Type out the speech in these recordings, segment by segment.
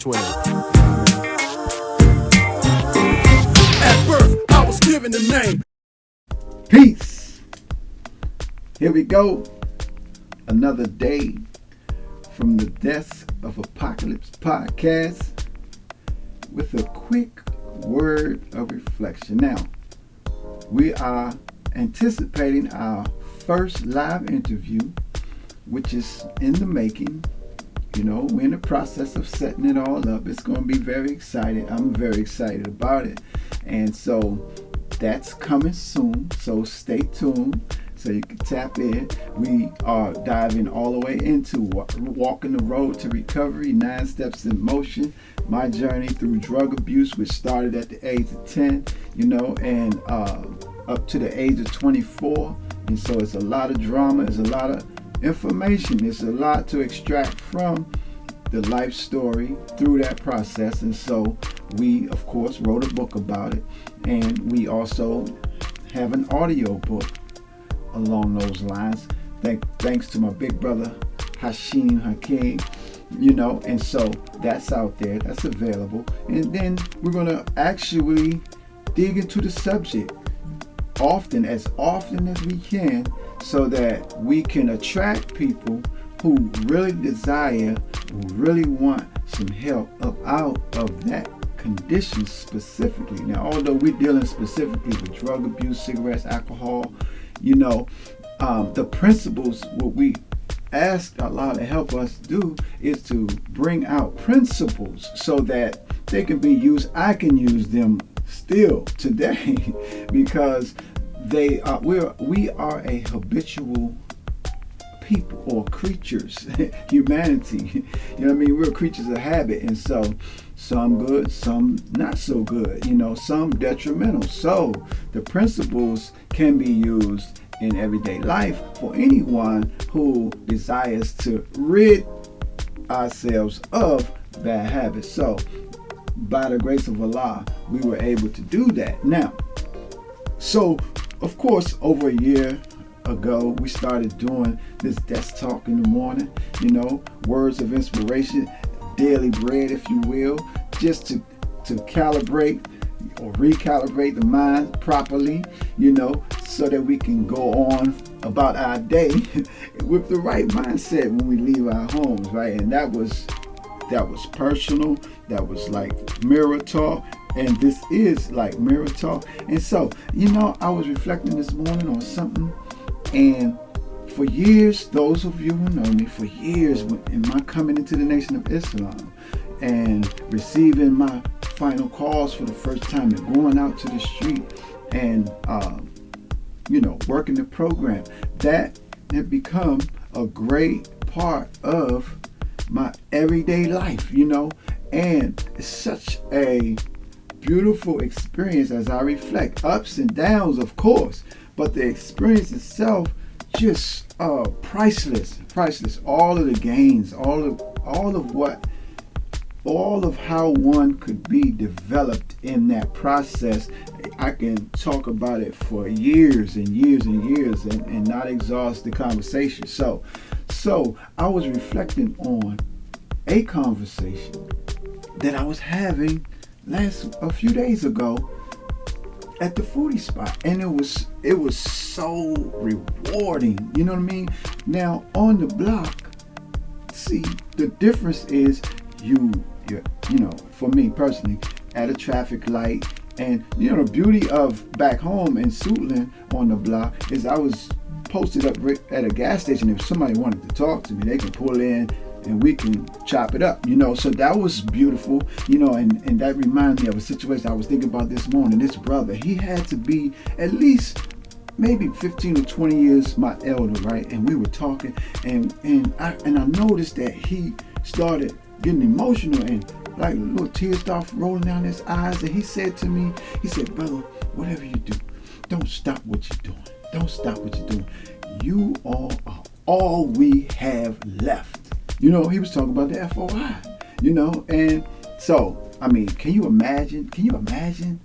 12. At birth, I was given the name. Peace. Here we go. Another day from the desk of Apocalypse Podcast with a quick word of reflection. Now, we are anticipating our first live interview, which is in the making. You know, we're in the process of setting it all up. It's going to be very exciting. I'm very excited about it. And so that's coming soon. So stay tuned so you can tap in. We are diving all the way into walking the road to recovery, 9 steps in motion. My journey through drug abuse, which started at the age of 10, and up to the age of 24. And so it's a lot of drama. It's a lot of information. There's a lot to extract from the life story through that process. And so we, of course, wrote a book about it. And we also have an audio book along those lines. Thanks to my big brother, Hashim Hakim. And so that's out there. That's available. And then we're going to actually dig into the subject as often as we can, so that we can attract people who really desire, who really want some help up out of that condition specifically. Now, although we're dealing specifically with drug abuse, cigarettes, alcohol, the principles, what we ask Allah to help us do is to bring out principles so that they can be used. I can use them still today because we are a habitual people or creatures, humanity. We're creatures of habit, and so some good, some not so good, some detrimental. So the principles can be used in everyday life for anyone who desires to rid ourselves of bad habits. So by the grace of Allah, we were able to do that. Now, so of course, over a year ago, we started doing this desk talk in the morning, words of inspiration, daily bread, if you will, just to calibrate or recalibrate the mind properly, so that we can go on about our day with the right mindset when we leave our homes, right? And that was personal. That was like mirror talk. And this is like mirror talk. And so, I was reflecting this morning on something. And for years, those of you who know me, for years, in my coming into the Nation of Islam and receiving my final calls for the first time and going out to the street and, working the program, that had become a great part of my everyday life, and it's such a beautiful experience as I reflect. Ups and downs, of course, but the experience itself just priceless. All of the gains, all of how one could be developed in that process. I can talk about it for years and years and years and not exhaust the conversation. So I was reflecting on a conversation that I was having a few days ago at the foodie spot, and it was so rewarding. You know what I mean? Now on the block, see, the difference is you're for me personally, at a traffic light, and the beauty of back home in Suitland on the block is I was posted up at a gas station. If somebody wanted to talk to me, they can pull in and we can chop it up, so that was beautiful, and that reminded me of a situation I was thinking about this morning. This brother, he had to be at least maybe 15 or 20 years my elder, right? And we were talking, and I noticed that he started getting emotional, and like little tears started rolling down his eyes, and he said to me, brother, whatever you do, don't stop what you're doing. Don't stop what you're doing. You all are all we have left. He was talking about the FOI, and so, can you imagine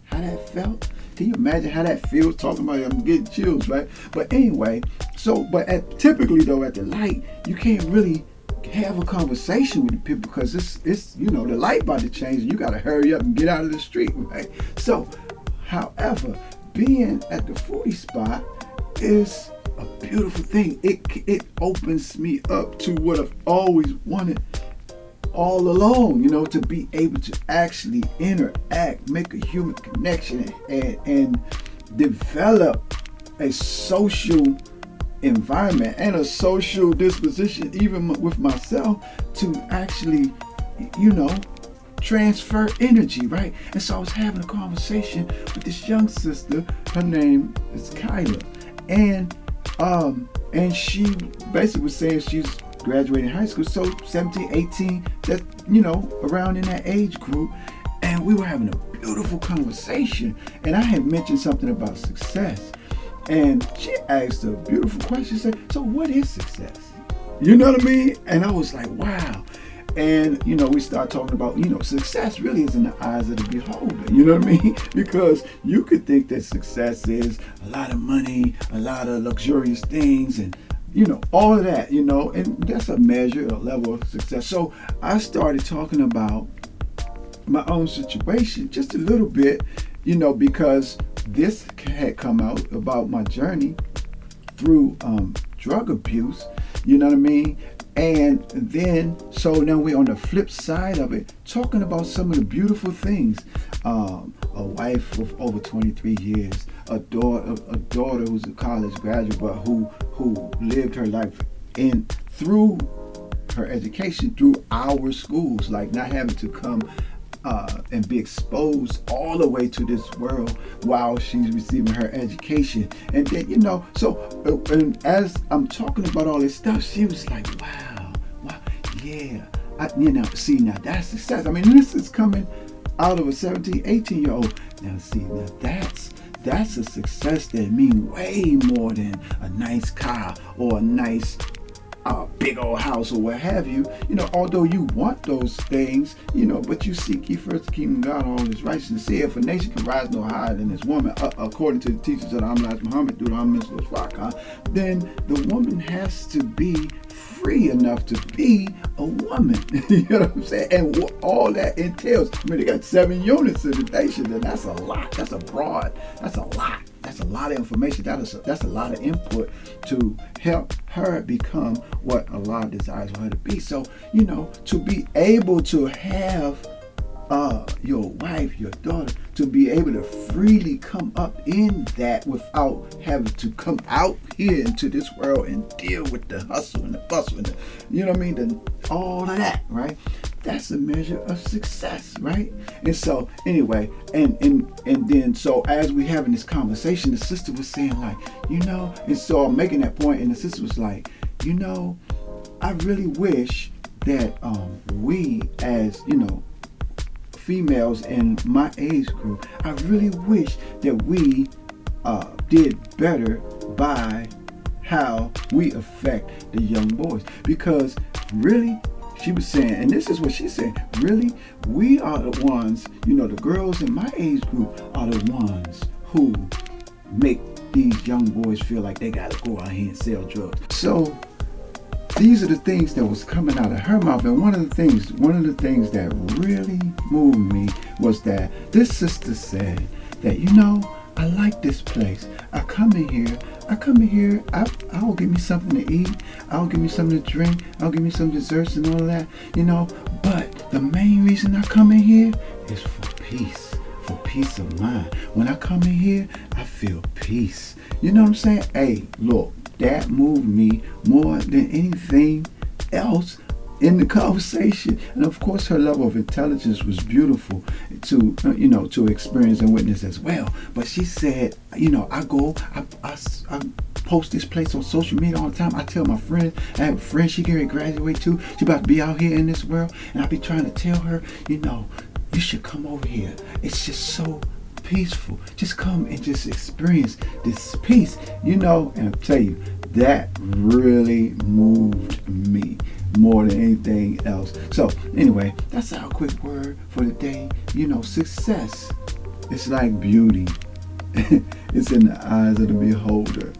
how that felt? Can you imagine how that feels? Talking about it, I'm getting chills, right? But anyway, typically though, at the light, you can't really have a conversation with the people because it's the light about to change. And you got to hurry up and get out of the street, right? So, however, being at the foodie spot is a beautiful thing. It opens me up to what I've always wanted all along, to be able to actually interact, make a human connection, and develop a social environment and a social disposition, even with myself, to actually, transfer energy, right? And so I was having a conversation with this young sister. Her name is Kyla, and she basically was saying she's graduating high school, so 17, 18, that around in that age group. And we were having a beautiful conversation, and I had mentioned something about success, and she asked a beautiful question. She said, so what is success? You know what I mean? And I was like, wow. And we start talking about success really is in the eyes of the beholder. You know what I mean? Because you could think that success is a lot of money, a lot of luxurious things, and all of that, and that's a measure, a level of success. So I started talking about my own situation just a little bit, because this had come out about my journey through drug abuse, you know what I mean? And then, so now we're on the flip side of it, talking about some of the beautiful things. A wife of over 23 years, a daughter who's a college graduate, but who lived her life through her education, through our schools, like not having to come and be exposed all the way to this world while she's receiving her education. And then, and as I'm talking about all this stuff, she was like, wow, yeah. See, now that's success. I mean, this is coming out of a 17, 18-year-old. Now, see, now that's a success that means way more than a nice car or a nice big old house or what have you, although you want those things, but you seek ye first the kingdom of God, all his righteousness. See, if a nation can rise no higher than this woman, according to the teachings of the Honorable Muhammad through the Honorable, then the woman has to be free enough to be a woman. You know what I'm saying? And what all that entails. I mean, they got 7 units in the nation, and that's a lot. That's a lot. That's a lot of information. That's a lot of input to help her become what Allah desires for her to be. So, to be able to have your wife, your daughter, to be able to freely come up in that without having to come out here into this world and deal with the hustle and the bustle and all of that, right? That's a measure of success, right? And so anyway, and then so as we having this conversation, the sister was saying like, and so I'm making that point, and the sister was like, I really wish that we as females in my age group, I really wish that we did better by how we affect the young boys. Because really, she was saying, and this is what she said, really, we are the ones, the girls in my age group are the ones who make these young boys feel like they gotta go out here and sell drugs. So these are the things that was coming out of her mouth. And one of the things that really moved me was that this sister said that, I like this place. I come in here, I'll give me something to eat, I'll give me something to drink, I'll give me some desserts and all of that, but the main reason I come in here is for peace of mind. When I come in here, I feel peace. You know what I'm saying? Hey, look, that moved me more than anything else in the conversation. And of course, her level of intelligence was beautiful to experience and witness as well. But she said, I post this place on social media all the time. I tell my friends, I have a friend, she getting ready to graduate too. She about to be out here in this world. And I be trying to tell her, you should come over here. It's just so peaceful. Just come and just experience this peace, and I'll tell you, that really moved me more than anything else. So anyway, that's our quick word for the day. Success, it's like beauty. It's in the eyes of the beholder.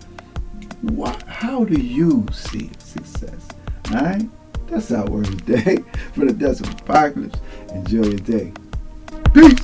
How do you see success? All right, That's our word today. For the Desk of Apocalypse. Enjoy your day. Peace.